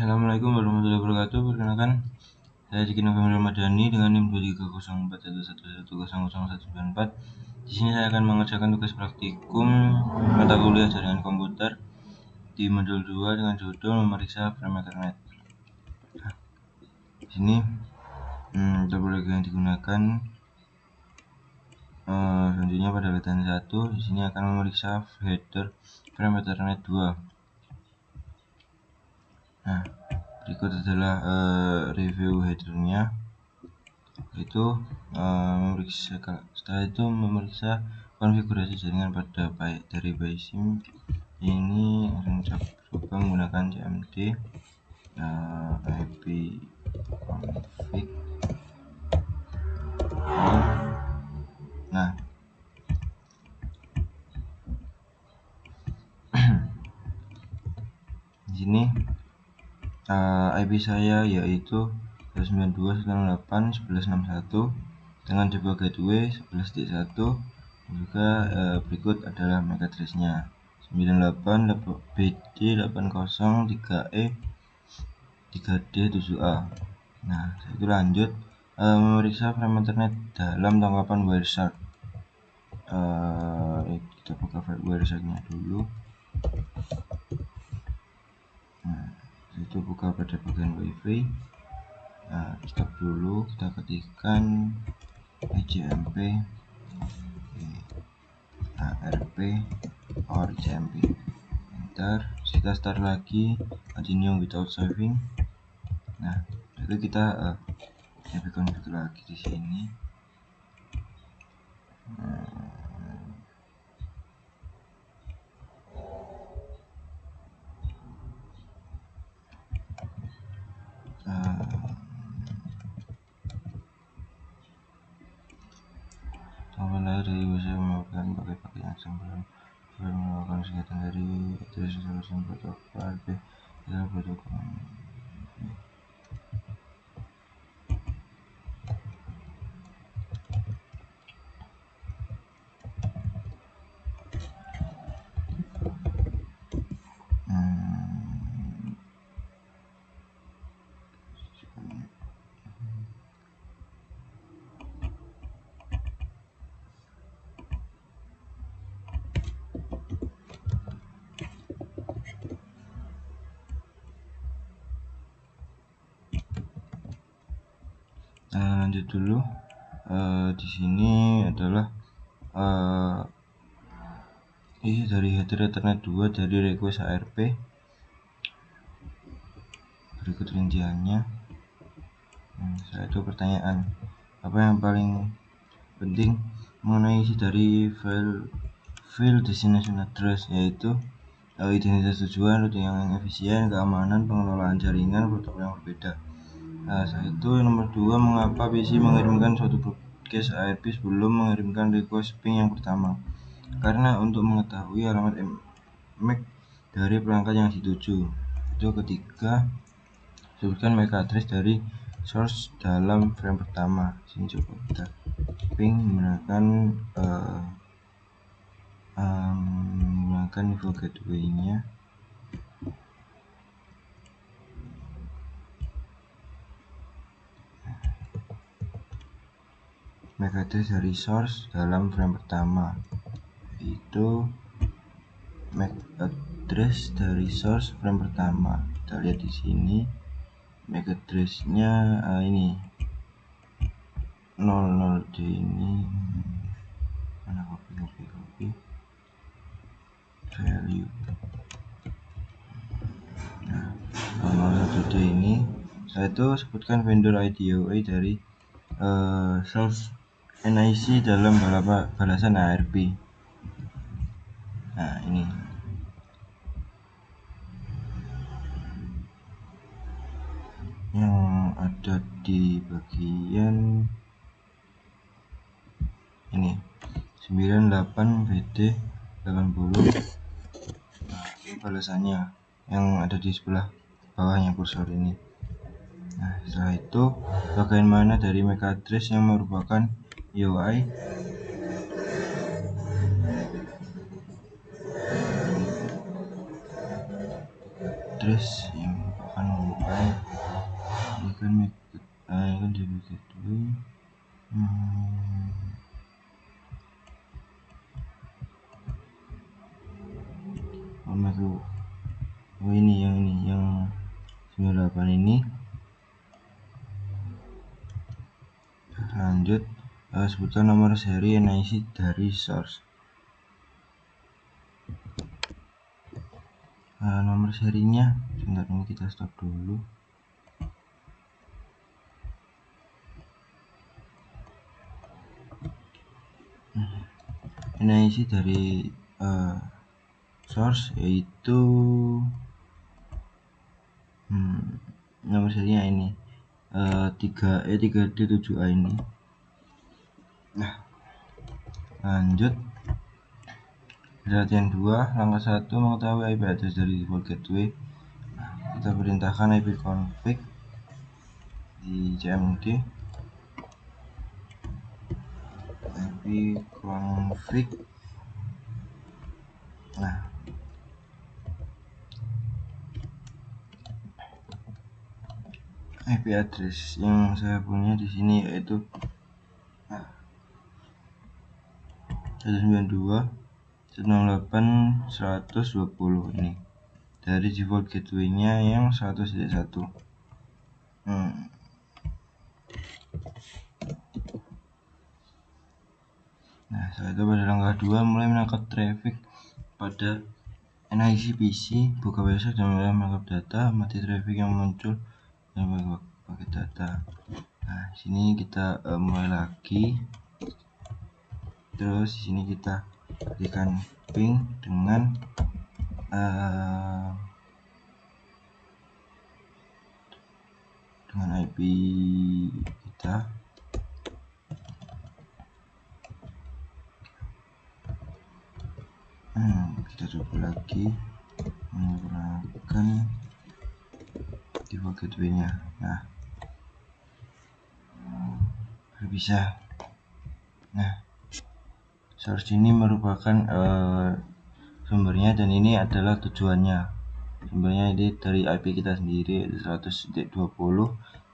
Assalamualaikum warahmatullahi wabarakatuh. Perkenalkan, saya Diki November Ramadhani dengan NIM 2304111001994. Di sini saya akan mengerjakan tugas praktikum mata kuliah jaringan komputer di modul 2 dengan judul memeriksa frame Ethernet. Di sini topologi yang digunakan selanjutnya pada latihan 1 di sini akan memeriksa header frame Ethernet 2. Nah, berikut adalah review headernya, itu setelah itu memeriksa konfigurasi jaringan pada dari BISIM. Ini langsung coba menggunakan CMD IP config. Nah, di sini IP saya yaitu 92.168.11.61 dengan jebak gateway 11.1. Juga berikut adalah MAC address-nya 98BD803E 3D7A. Nah, setelah itu lanjut memeriksa frame Ethernet dalam tangkapan Wireshark. Kita buka Wireshark-nya dulu. Nah, itu buka pada bagian WiFi. Nah, stop dulu, kita ketikkan IJMP ARP or IJMP, enter. Kita start lagi, continue without saving. Nah, itu kita config lagi di sini. Mulai dari bisa melakukan pakai sebelum melakukan kegiatan dari address resolution protokol RP adalah protokol lanjut dulu. Di sini adalah isi dari header Ethernet 2 dari request ARP. Berikut rinciannya. Setelah itu pertanyaan, apa yang paling penting mengenai isi dari file destination address, yaitu identitas tujuan, rute yang efisien, keamanan, pengelolaan jaringan, protokol yang berbeda. Setelah itu nomor 2, mengapa PC mengirimkan suatu broadcast ARP sebelum mengirimkan request ping yang pertama? Karena untuk mengetahui alamat MAC dari perangkat yang dituju. Itu ketiga, sebutkan MAC address dari source dalam frame pertama. Sini coba kita ping menggunakan info gateway-nya. MAC address dari source dalam frame pertama, itu MAC address dari source frame pertama. Kita lihat di sini MAC address-nya ini 00D ini. Mana copy value. Nah, 01D ini. Saya itu sebutkan vendor ID OA dari source NIC dalam balasan ARP. Nah, ini yang ada di bagian ini 98BD80. Nah, ini balasannya yang ada di sebelah bawahnya kursor ini. Nah, setelah itu bagaimana dari MAC address yang merupakan UI address yang merupakan ini kan jadi gateway. Ini yang 98 ini. Lanjut, sebutkan nomor seri NIC dari source. Nomor serinya, sebentar, ini kita stop dulu. NIC dari source yaitu nomor serinya ini 3E3D7A ini. Nah, lanjut latihan 2. Langkah 1, mengetahui IP address dari default gateway. Kita perintahkan ipconfig di cmd, ipconfig. Nah, IP address yang saya punya di sini yaitu 192.168.120 ini dari default gateway-nya yang 100.1. Nah, setelah itu pada langkah 2 mulai menangkap traffic pada NIC PC, buka website dan mulai menangkap data, mati traffic yang muncul dan pakai data. Nah, sini kita mulai lagi. Terus di sini kita berikan ping dengan IP kita. Kita coba lagi menggunakan default gateway-nya. Nah, bisa. Nah, source ini merupakan sumbernya dan ini adalah tujuannya. Sumbernya ini dari IP kita sendiri 100.20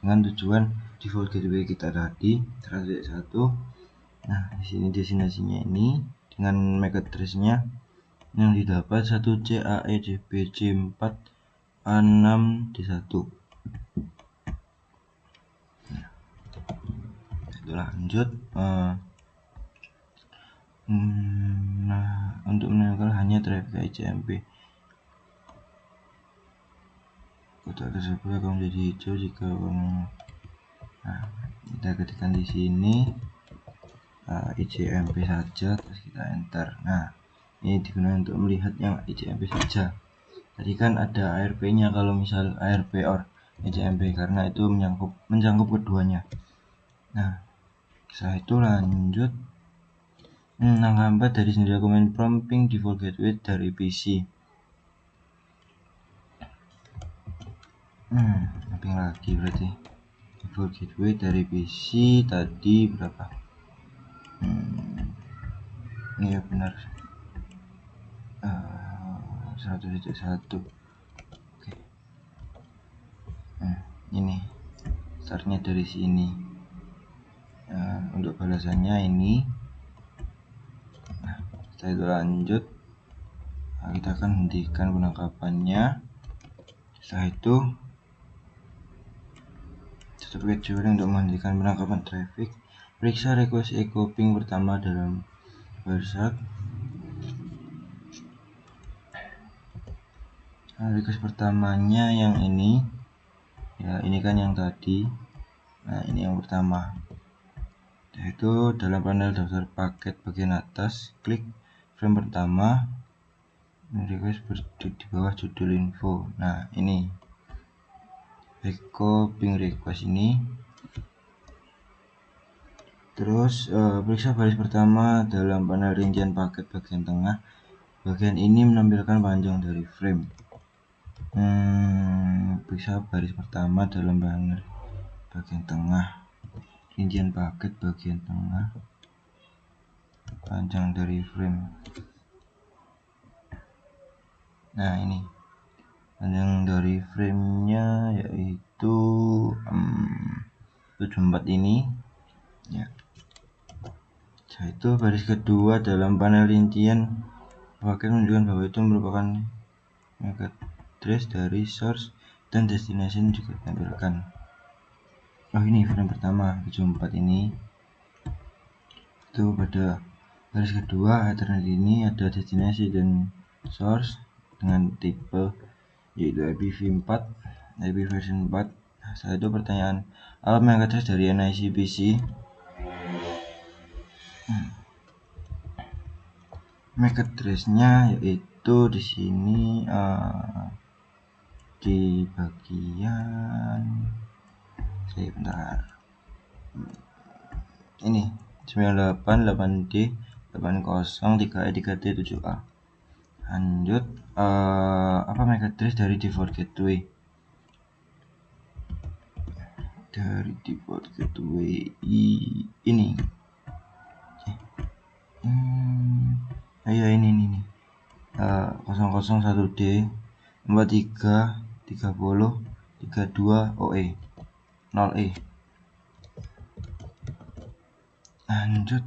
dengan tujuan default gateway kita tadi 100.1. Nah, di sini destinasinya ini dengan MAC address-nya yang didapat 1CAEDBC4A6D1. Nah, itu lanjut. Nah, untuk menangkal hanya traffic ICMP. Kotak tersebut akan menjadi hijau jika nah, kita ketikkan di sini ICMP saja, terus kita enter. Nah, ini digunakan untuk melihat yang ICMP saja. Tadi kan ada ARP-nya kalau misal ARP or ICMP, karena itu mencakup keduanya. Nah, setelah itu lanjut langkah 4 dari sendiri command prompt ping default gateway dari PC. Ping lagi berarti default gateway dari PC tadi berapa? Ini ya benar 100.1. Oke. Ini startnya dari sini. Untuk balasannya ini. Nah, setelah itu lanjut, kita akan hentikan penangkapannya. Setelah itu tutup gateway untuk menghentikan penangkapan traffic. Periksa request echo ping pertama dalam Wireshark. Request pertamanya yang ini ya, ini kan yang tadi. Nah, ini yang pertama, yaitu dalam panel daftar paket bagian atas, klik frame pertama, request di bawah judul info. Nah, ini echo ping request ini. Terus periksa baris pertama dalam panel rincian paket bagian tengah. Bagian ini menampilkan panjang dari frame. Periksa baris pertama dalam panel bagian tengah, rincian paket bagian tengah, panjang dari frame. Nah, ini dan yang dari framenya yaitu 74 ini ya. Itu baris kedua dalam panel rincian wakil menunjukkan bahwa itu merupakan MAC address dari source dan destination juga ditampilkan. Oh, ini frame pertama 74 ini. Itu pada baris kedua Ethernet ini ada destinasi dan source dengan tipe yaitu IPv4, IP version 4. Setelah itu pertanyaan, apa MAC address dari NIC PC? MAC address-nya yaitu di sini di bagian bentar. Ini 988D 803E3D 7A. Lanjut, apa MAC address dari default gateway? Dari default gateway ini. Ini 001D 43 30 32 OE 0E. Lanjut,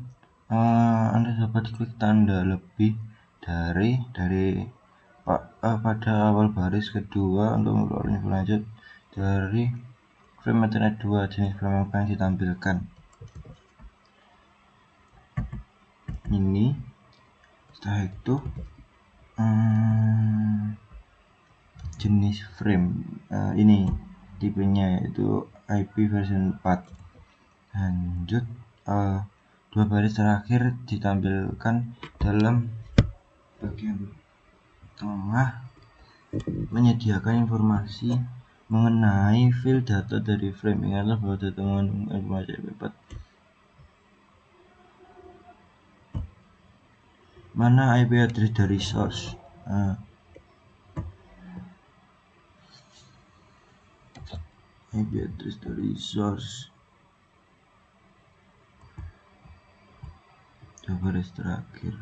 Anda dapat klik tanda lebih dari pada awal baris kedua untuk memperoleh info lanjut dari frame Ethernet 2 jenis frame apa yang ditampilkan. Ini setelah itu jenis frame ini tipenya yaitu IP version 4. Lanjut, dua baris terakhir ditampilkan dalam bagian tengah menyediakan informasi mengenai file data dari frame. Ingatlah bahwa data mengandung informasi IP4. Mana IP address dari source? IP address dari source dua baris terakhir.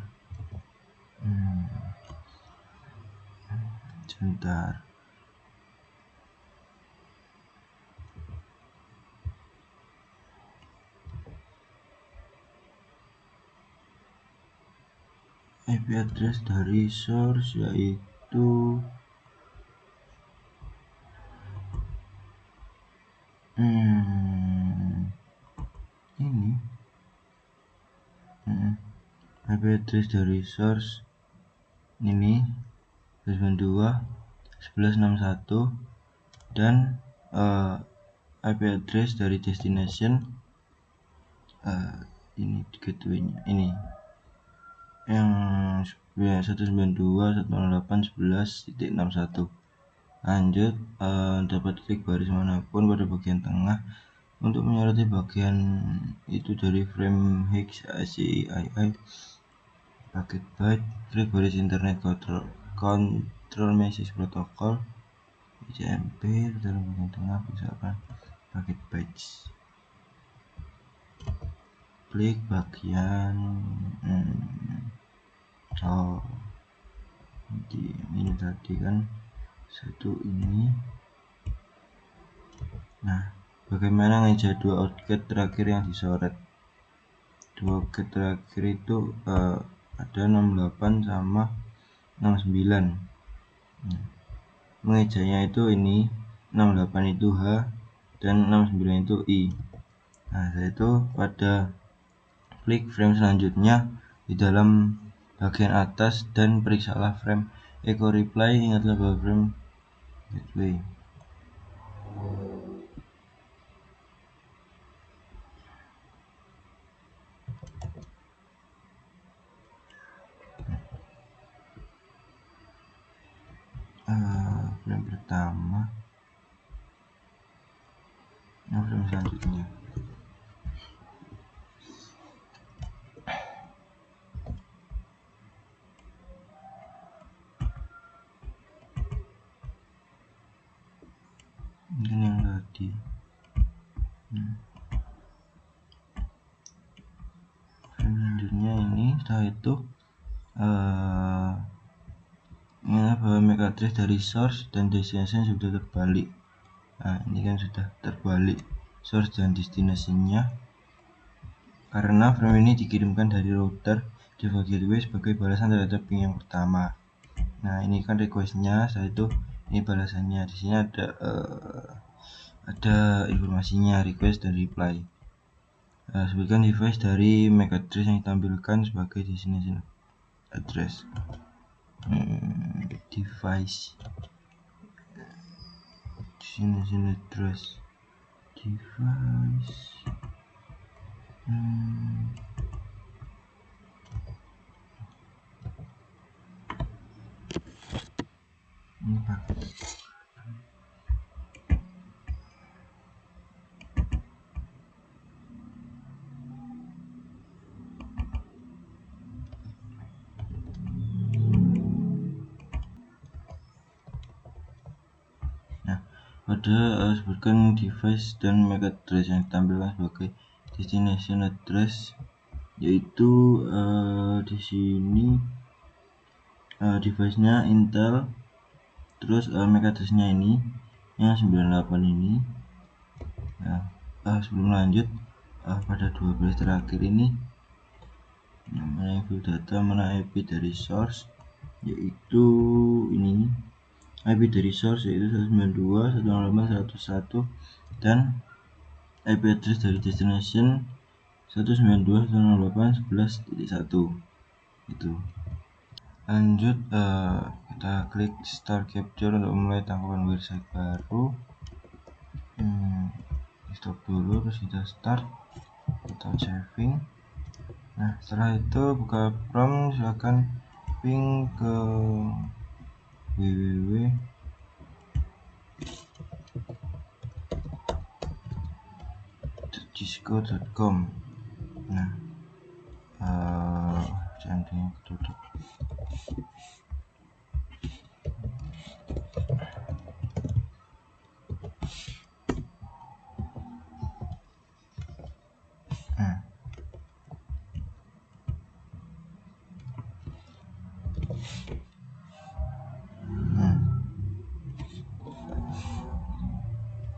Sebentar. IP address dari source yaitu ini IP address dari source ini 92 1161 dan IP address dari destination ini gateway-nya ini yang 192.168.11.61. Lanjut, dapat klik baris manapun pada bagian tengah untuk menyoroti bagian itu dari frame hex ACII paket byte. Klik baris internet control message protocol ICMP dalam bagian tengah, misalkan paket bytes. Klik bagian ini tadi kan satu ini. Nah, bagaimana ngeja dua outget terakhir yang disorot? Dua outget terakhir itu ada 68 sama 69. Mengejanya itu ini 68 itu H dan 69 itu I. Nah, itu pada klik frame selanjutnya di dalam bagian atas dan periksalah frame echo reply. Ingatlah bahwa frame gateway frame pertama. Frame selanjutnya mungkin yang tadi. Frame selanjutnya ini. Setelah itu ingat bahwa MAC address dari source dan destination sudah terbalik. Nah, ini kan sudah terbalik source dan destination-nya karena frame ini dikirimkan dari router default gateway sebagai balasan terhadap ping yang pertama. Nah, ini kan request-nya, setelah itu ini balasannya. Di sini ada informasinya, request dan reply. Sebutkan device dari MAC address yang ditampilkan sebagai destination address. Device destination address device ini Pak. Pada sebutkan device dan MAC address yang ditampilkan sebagai destination address, yaitu di sini device-nya Intel, terus MAC address-nya ini yang 98 ini. Nah, sebelum lanjut pada 12 terakhir ini, mana file data, mana IP dari source, yaitu ini IP dari source yaitu 192.168.101 dan IP address dari destination 192.168.11.1 itu. Lanjut, kita klik start capture untuk memulai tangkapan website baru. Stop dulu, terus kita start atau saving. Nah, setelah itu buka Chrome, silakan ping ke www.cisco.com. Nah, jangan tutup.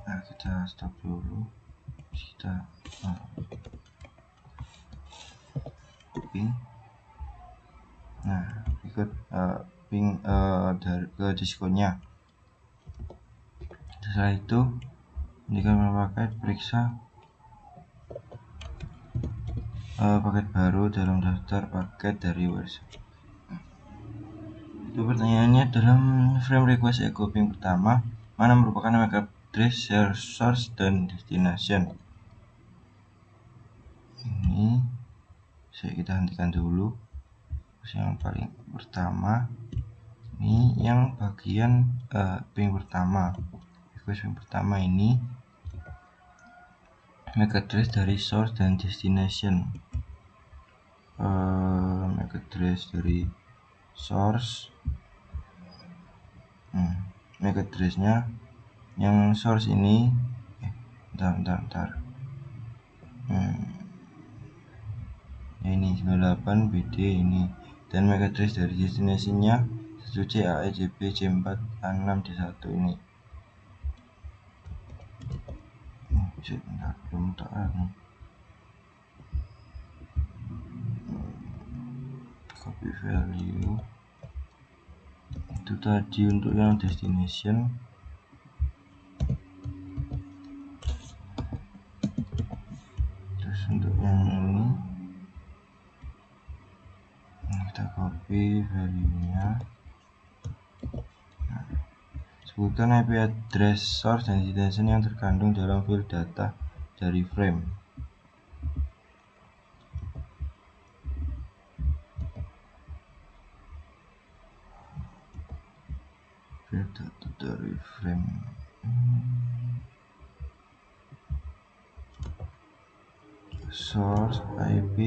Nah, kita stop dulu, kita ping. Nah, ikut ping dari ke Cisco-nya. Setelah itu, jika memakai periksa paket baru dalam daftar paket dari website. Itu pertanyaannya, dalam frame request echo ping pertama, mana merupakan MAC address, source, dan destination? Ini kita hentikan dulu. Terus yang paling pertama, ini yang bagian ping pertama, request ping pertama ini MAC address dari source dan destination. MAC address dari source, MAC addressnya yang source ini bentar. Ya, ini 98 BD ini, dan MAC address dari destination-nya 1C AECB C4 A6 D1 ini. Bentar, belum tak copy value itu tadi untuk yang destination. Terus untuk yang ini kita copy value-nya. Sebutkan IP address source dan destination yang terkandung dalam file data dari frame. File data dari frame. Source IP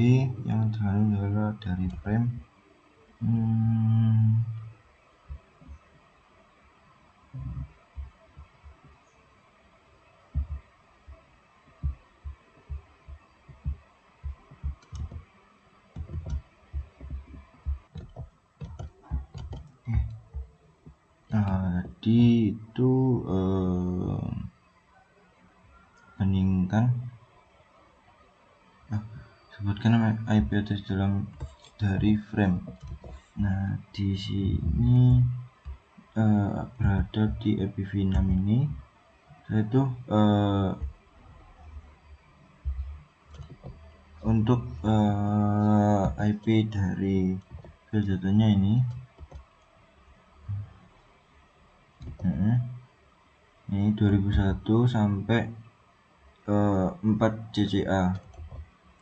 yang terkandung dari frame. tadi itu bandingkan sebutkan nama IP address dari frame. Nah, di sini berada di IPv6 ini, yaitu untuk IP dari file datanya ini ini 2001 sampai 4 CCA,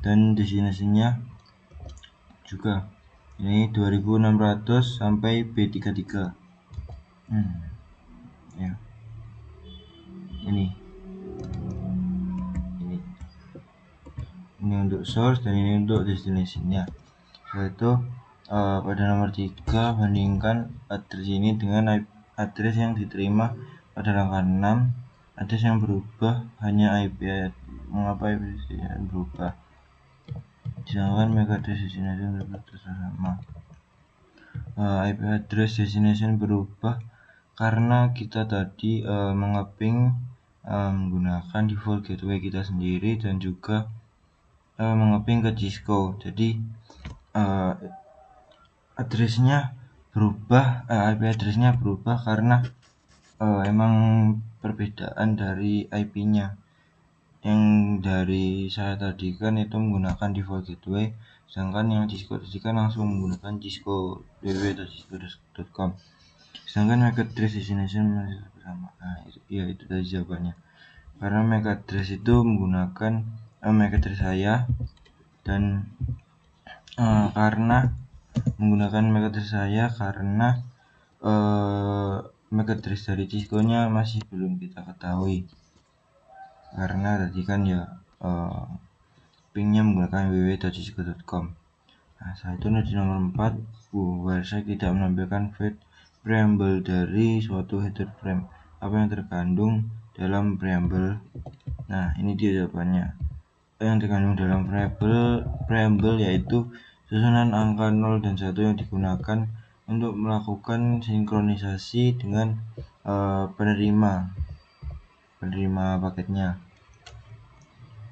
dan destinasinya juga ini 2600 sampai B33. Ya, ini untuk source dan ini untuk destinasinya. Yaitu pada nomor 3, bandingkan address ini dengan address yang diterima pada langkah 6. Address yang berubah hanya IP. Mengapa IP yang berubah? Sedangkan MAC address destination tetap sama. IP address destination berubah karena kita tadi mengeping menggunakan default gateway kita sendiri dan juga mengeping ke Cisco. Jadi addressnya berubah, IP addressnya berubah karena emang perbedaan dari IP-nya. Yang dari saya tadi kan itu menggunakan default gateway, sedangkan yang Cisco tadi kan langsung menggunakan Cisco www.cisco.com. Sedangkan MAC address destination masih sama. Nah, itu tadi jawabannya. Karena MAC address itu menggunakan MAC address saya, dan karena menggunakan MAC address saya karena MAC address dari Cisco-nya masih belum kita ketahui. Karena tadi kan ya pingnya menggunakan www.cisco.com. Nah, saya itu di nomor 4, website tidak menampilkan preamble dari suatu header frame. Apa yang terkandung dalam preamble? Nah, ini dia jawabannya. Apa yang terkandung dalam preamble yaitu susunan angka 0 dan 1 yang digunakan untuk melakukan sinkronisasi dengan penerima paketnya.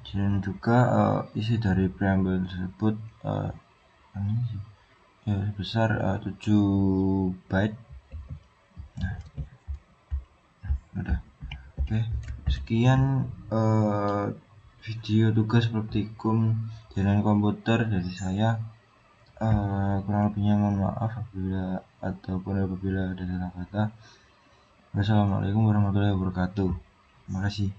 Dan juga isi dari preamble tersebut sebesar 7 byte. Nah, udah. Oke, sekian video tugas praktikum jaringan komputer dari saya. Kurang lebihnya mohon maaf apabila ada salah kata. Wassalamualaikum warahmatullahi wabarakatuh. Terima kasih.